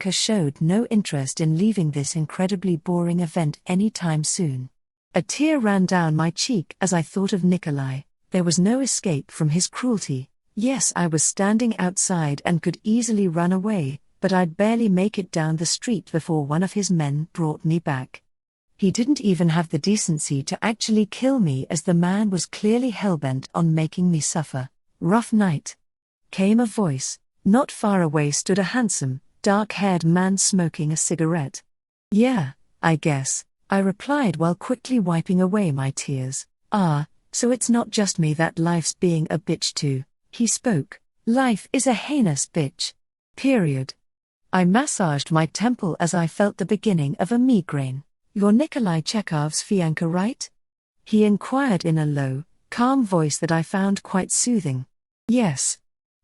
Fianka showed no interest in leaving this incredibly boring event anytime soon. A tear ran down my cheek as I thought of Nikolai. There was no escape from his cruelty. Yes, I was standing outside and could easily run away, but I'd barely make it down the street before one of his men brought me back. He didn't even have the decency to actually kill me, as the man was clearly hellbent on making me suffer. Rough night. Came a voice. Not far away stood a handsome, dark-haired man smoking a cigarette. "Yeah, I guess," I replied while quickly wiping away my tears. "Ah, so it's not just me that life's being a bitch to," he spoke. "Life is a heinous bitch. Period." I massaged my temple as I felt the beginning of a migraine. "You're Nikolai Chekhov's Fianka, right?" he inquired in a low, calm voice that I found quite soothing. "Yes."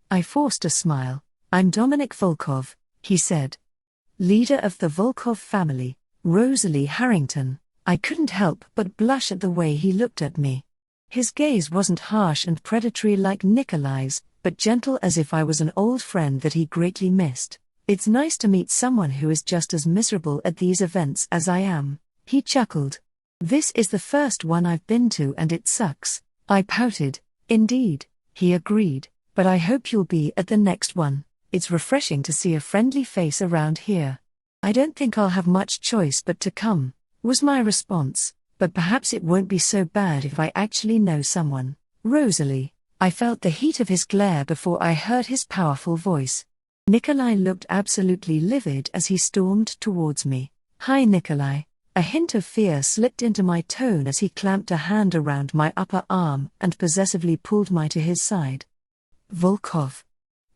I forced a smile. "I'm Dominic Volkov," he said. "Leader of the Volkov family, Rosalie Harrington." I couldn't help but blush at the way he looked at me. His gaze wasn't harsh and predatory like Nikolai's, but gentle, as if I was an old friend that he greatly missed. "It's nice to meet someone who is just as miserable at these events as I am," he chuckled. "This is the first one I've been to and it sucks." I pouted. "Indeed," he agreed, "but I hope you'll be at the next one. It's refreshing to see a friendly face around here." "I don't think I'll have much choice but to come," was my response, "but perhaps it won't be so bad if I actually know someone." "Rosalie." I felt the heat of his glare before I heard his powerful voice. Nikolai looked absolutely livid as he stormed towards me. "Hi Nikolai." A hint of fear slipped into my tone as he clamped a hand around my upper arm and possessively pulled me to his side. "Volkov."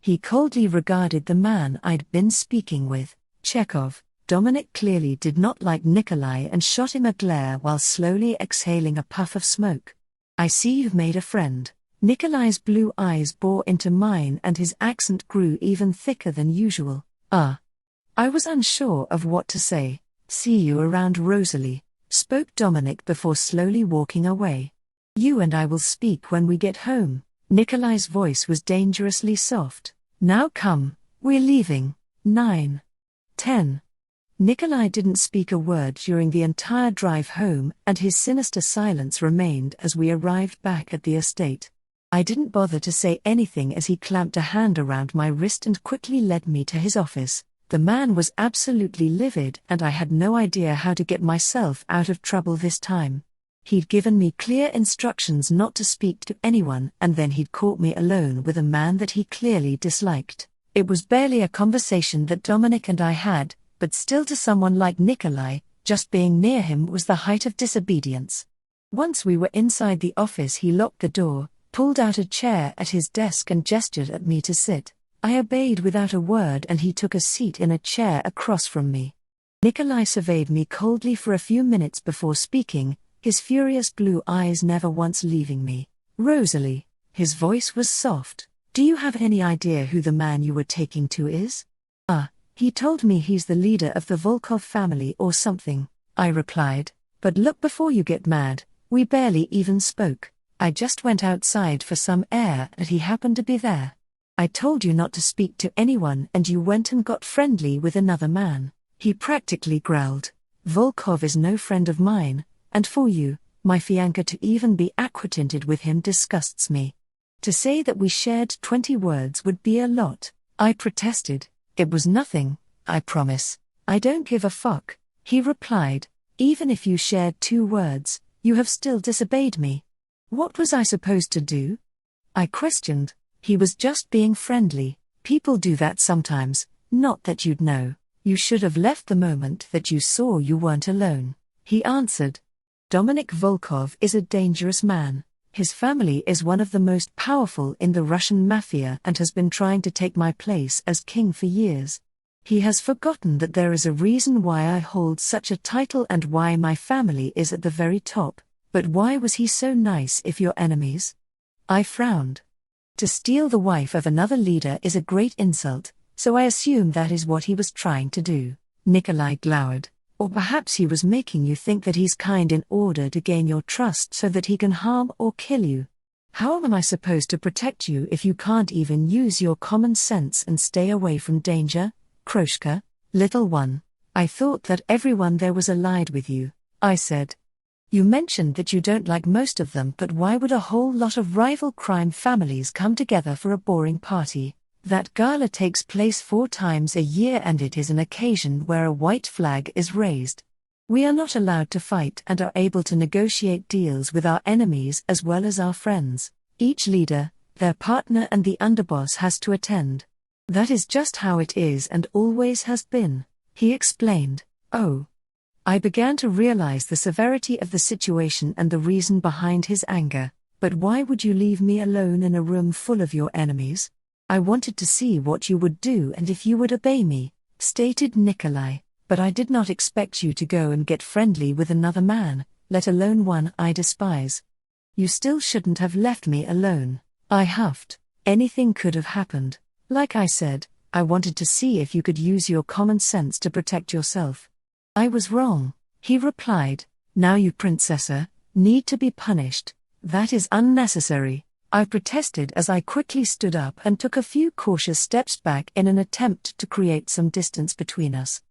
He coldly regarded the man I'd been speaking with. "Chekhov." Dominic clearly did not like Nikolai and shot him a glare while slowly exhaling a puff of smoke. "I see you've made a friend." Nikolai's blue eyes bore into mine and his accent grew even thicker than usual. I was unsure of what to say. "See you around, Rosalie," spoke Dominic before slowly walking away. "You and I will speak when we get home." Nikolai's voice was dangerously soft. "Now come, we're leaving." 9:10. Nikolai didn't speak a word during the entire drive home, and his sinister silence remained as we arrived back at the estate. I didn't bother to say anything as he clamped a hand around my wrist and quickly led me to his office. The man was absolutely livid and I had no idea how to get myself out of trouble this time. He'd given me clear instructions not to speak to anyone, and then he'd caught me alone with a man that he clearly disliked. It was barely a conversation that Dominic and I had, but still, to someone like Nikolai, just being near him was the height of disobedience. Once we were inside the office, he locked the door, pulled out a chair at his desk and gestured at me to sit. I obeyed without a word and he took a seat in a chair across from me. Nikolai surveyed me coldly for a few minutes before speaking, his furious blue eyes never once leaving me. "Rosalie." His voice was soft. "Do you have any idea who the man you were taking to is?" He told me he's the leader of the Volkov family or something," I replied. "But look, before you get mad, we barely even spoke. I just went outside for some air and he happened to be there. I told you not to speak to anyone and you went and got friendly with another man." He practically growled. "Volkov is no friend of mine, and for you, my Fianka, to even be acquainted with him disgusts me. To say that we shared 20 words would be a lot," I protested. "It was nothing, I promise. I don't give a fuck," he replied. "Even if you shared 2 words, you have still disobeyed me." "What was I supposed to do?" I questioned. "He was just being friendly. People do that sometimes, not that you'd know. You should have left the moment that you saw you weren't alone," he answered. "Dominic Volkov is a dangerous man. His family is one of the most powerful in the Russian mafia and has been trying to take my place as king for years. He has forgotten that there is a reason why I hold such a title and why my family is at the very top. But why was he so nice if you're enemies?" I frowned. To steal the wife of another leader is a great insult, so I assume that is what he was trying to do. Nikolai glowered. "Or perhaps he was making you think that he's kind in order to gain your trust so that he can harm or kill you. How am I supposed to protect you if you can't even use your common sense and stay away from danger, Kroshka?" Little one, I thought that everyone there was allied with you, I said. You mentioned that you don't like most of them, but why would a whole lot of rival crime families come together for a boring party? That gala takes place 4 times a year and it is an occasion where a white flag is raised. We are not allowed to fight and are able to negotiate deals with our enemies as well as our friends. Each leader, their partner and the underboss has to attend. That is just how it is and always has been, he explained. Oh. I began to realize the severity of the situation and the reason behind his anger. But why would you leave me alone in a room full of your enemies? I wanted to see what you would do and if you would obey me, stated Nikolai, but I did not expect you to go and get friendly with another man, let alone one I despise. You still shouldn't have left me alone, I huffed. Anything could have happened. Like I said, I wanted to see if you could use your common sense to protect yourself. I was wrong, he replied. Now you, princessa, need to be punished. That is unnecessary, I protested as I quickly stood up and took a few cautious steps back in an attempt to create some distance between us.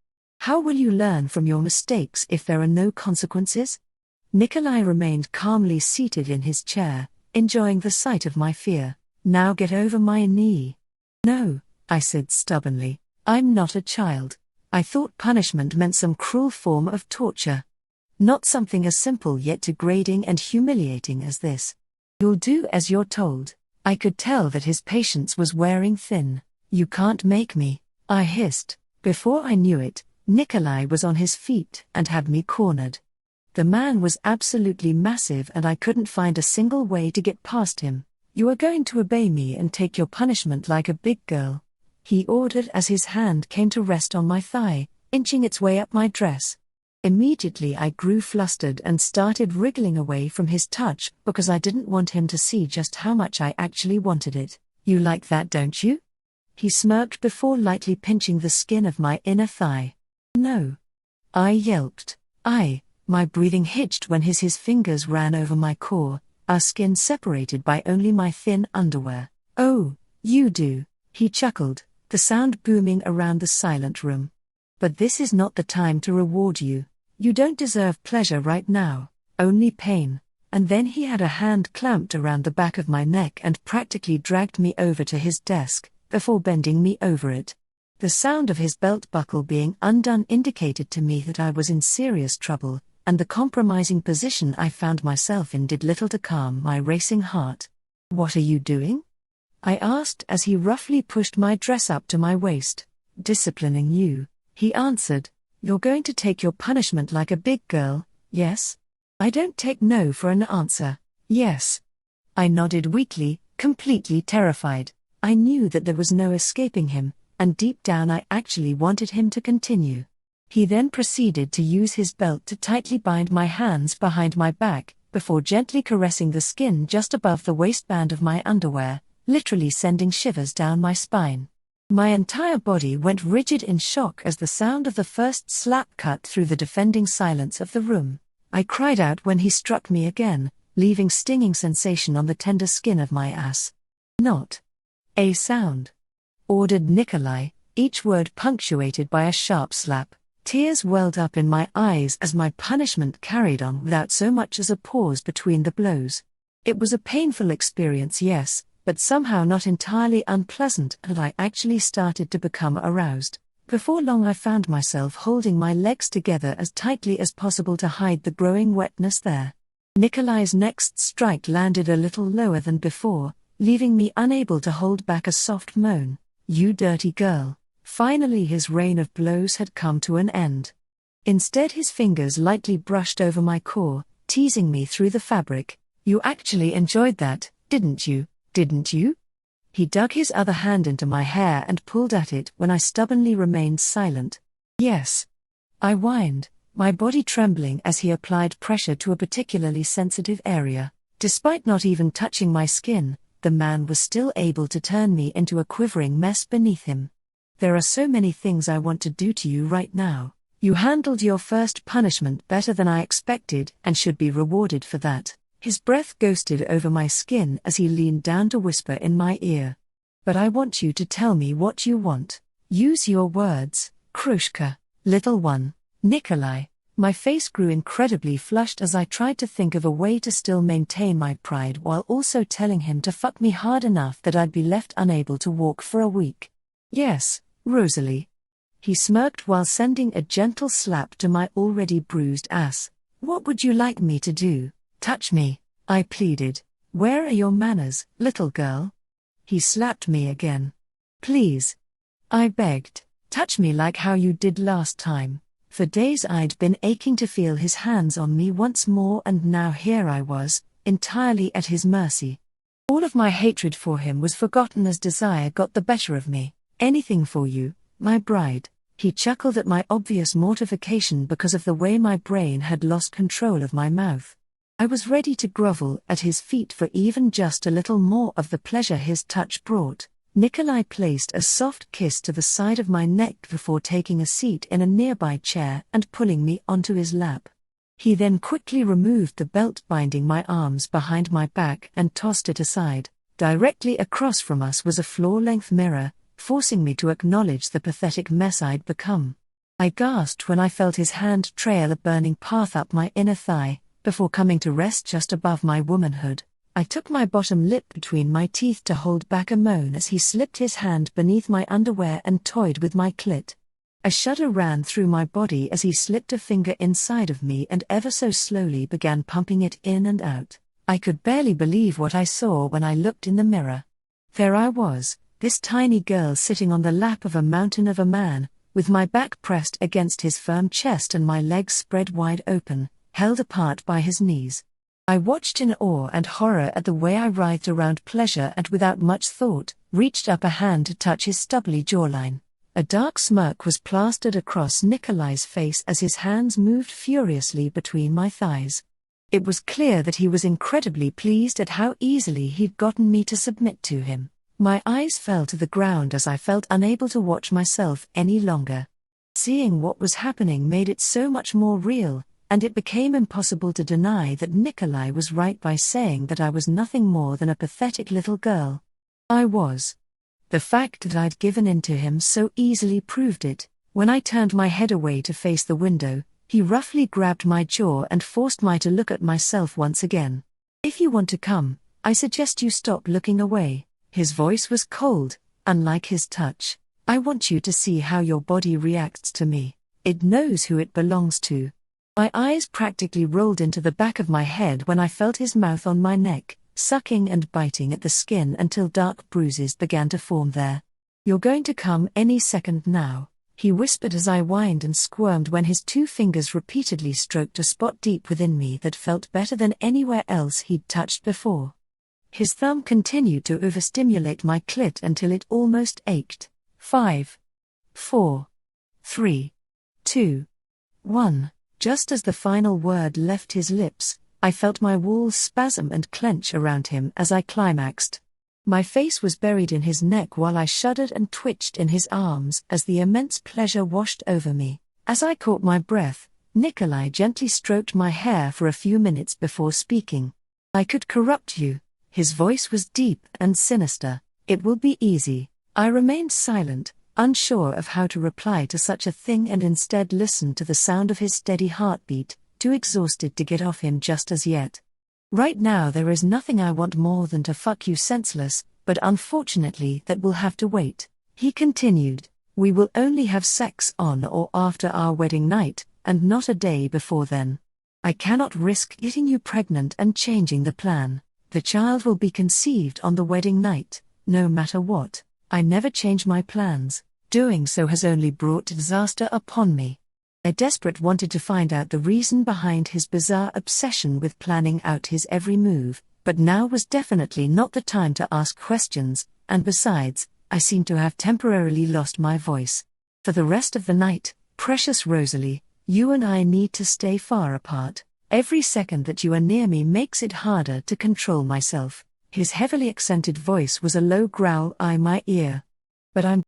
How will you learn from your mistakes if there are no consequences? Nikolai remained calmly seated in his chair, enjoying the sight of my fear. Now get over my knee. No, I said stubbornly, I'm not a child. I thought punishment meant some cruel form of torture. Not something as simple yet degrading and humiliating as this. You'll do as you're told. I could tell that his patience was wearing thin. You can't make me, I hissed. Before I knew it, Nikolai was on his feet and had me cornered. The man was absolutely massive and I couldn't find a single way to get past him. You are going to obey me and take your punishment like a big girl, he ordered as his hand came to rest on my thigh, inching its way up my dress. Immediately I grew flustered and started wriggling away from his touch because I didn't want him to see just how much I actually wanted it. You like that, don't you? He smirked before lightly pinching the skin of my inner thigh. No. I yelped. My breathing hitched when his fingers ran over my core, our skin separated by only my thin underwear. Oh, you do, he chuckled, the sound booming around the silent room. But this is not the time to reward you. You don't deserve pleasure right now, only pain. And then he had a hand clamped around the back of my neck and practically dragged me over to his desk, before bending me over it. The sound of his belt buckle being undone indicated to me that I was in serious trouble, and the compromising position I found myself in did little to calm my racing heart. What are you doing? I asked as he roughly pushed my dress up to my waist. Disciplining you, he answered. You're going to take your punishment like a big girl, yes? I don't take no for an answer. Yes. I nodded weakly, completely terrified. I knew that there was no escaping him, and deep down I actually wanted him to continue. He then proceeded to use his belt to tightly bind my hands behind my back, before gently caressing the skin just above the waistband of my underwear, literally sending shivers down my spine. My entire body went rigid in shock as the sound of the first slap cut through the defending silence of the room. I cried out when he struck me again, leaving stinging sensation on the tender skin of my ass. Not a sound, ordered Nikolai, each word punctuated by a sharp slap. Tears welled up in my eyes as my punishment carried on without so much as a pause between the blows. It was a painful experience, yes, but somehow not entirely unpleasant, and I actually started to become aroused. Before long I found myself holding my legs together as tightly as possible to hide the growing wetness there. Nikolai's next strike landed a little lower than before, leaving me unable to hold back a soft moan. You dirty girl. Finally his rain of blows had come to an end. Instead his fingers lightly brushed over my core, teasing me through the fabric. You actually enjoyed that, didn't you? Didn't you? He dug his other hand into my hair and pulled at it when I stubbornly remained silent. Yes. I whined, my body trembling as he applied pressure to a particularly sensitive area. Despite not even touching my skin, the man was still able to turn me into a quivering mess beneath him. There are so many things I want to do to you right now. You handled your first punishment better than I expected and should be rewarded for that. His breath ghosted over my skin as he leaned down to whisper in my ear. But I want you to tell me what you want. Use your words, Krushka, little one, Nikolai. My face grew incredibly flushed as I tried to think of a way to still maintain my pride while also telling him to fuck me hard enough that I'd be left unable to walk for a week. Yes, Rosalie. He smirked while sending a gentle slap to my already bruised ass. What would you like me to do? Touch me, I pleaded. Where are your manners, little girl? He slapped me again. Please. I begged. Touch me like how you did last time. For days I'd been aching to feel his hands on me once more, and now here I was, entirely at his mercy. All of my hatred for him was forgotten as desire got the better of me. Anything for you, my bride. He chuckled at my obvious mortification because of the way my brain had lost control of my mouth. I was ready to grovel at his feet for even just a little more of the pleasure his touch brought. Nikolai placed a soft kiss to the side of my neck before taking a seat in a nearby chair and pulling me onto his lap. He then quickly removed the belt binding my arms behind my back and tossed it aside. Directly across from us was a floor-length mirror, forcing me to acknowledge the pathetic mess I'd become. I gasped when I felt his hand trail a burning path up my inner thigh, before coming to rest just above my womanhood. I took my bottom lip between my teeth to hold back a moan as he slipped his hand beneath my underwear and toyed with my clit. A shudder ran through my body as he slipped a finger inside of me and ever so slowly began pumping it in and out. I could barely believe what I saw when I looked in the mirror. There I was, this tiny girl sitting on the lap of a mountain of a man, with my back pressed against his firm chest and my legs spread wide open, held apart by his knees. I watched in awe and horror at the way I writhed around pleasure and without much thought, reached up a hand to touch his stubbly jawline. A dark smirk was plastered across Nikolai's face as his hands moved furiously between my thighs. It was clear that he was incredibly pleased at how easily he'd gotten me to submit to him. My eyes fell to the ground as I felt unable to watch myself any longer. Seeing what was happening made it so much more real, and it became impossible to deny that Nikolai was right by saying that I was nothing more than a pathetic little girl. I was. The fact that I'd given in to him so easily proved it. When I turned my head away to face the window, he roughly grabbed my jaw and forced me to look at myself once again. If you want to come, I suggest you stop looking away. His voice was cold, unlike his touch. I want you to see how your body reacts to me. It knows who it belongs to. My eyes practically rolled into the back of my head when I felt his mouth on my neck, sucking and biting at the skin until dark bruises began to form there. You're going to come any second now, he whispered as I whined and squirmed when his 2 fingers repeatedly stroked a spot deep within me that felt better than anywhere else he'd touched before. His thumb continued to overstimulate my clit until it almost ached. 5, 4, 3, 2, 1. Just as the final word left his lips, I felt my walls spasm and clench around him as I climaxed. My face was buried in his neck while I shuddered and twitched in his arms as the immense pleasure washed over me. As I caught my breath, Nikolai gently stroked my hair for a few minutes before speaking. I could corrupt you. His voice was deep and sinister. It will be easy. I remained silent, unsure of how to reply to such a thing, and instead listened to the sound of his steady heartbeat, too exhausted to get off him just as yet. Right now there is nothing I want more than to fuck you senseless, but unfortunately that will have to wait. He continued, we will only have sex on or after our wedding night, and not a day before then. I cannot risk getting you pregnant and changing the plan. The child will be conceived on the wedding night, no matter what. I never change my plans. Doing so has only brought disaster upon me. I desperately wanted to find out the reason behind his bizarre obsession with planning out his every move, but now was definitely not the time to ask questions, and besides, I seemed to have temporarily lost my voice. For the rest of the night, precious Rosalie, you and I need to stay far apart. Every second that you are near me makes it harder to control myself. His heavily accented voice was a low growl in my ear. But I'm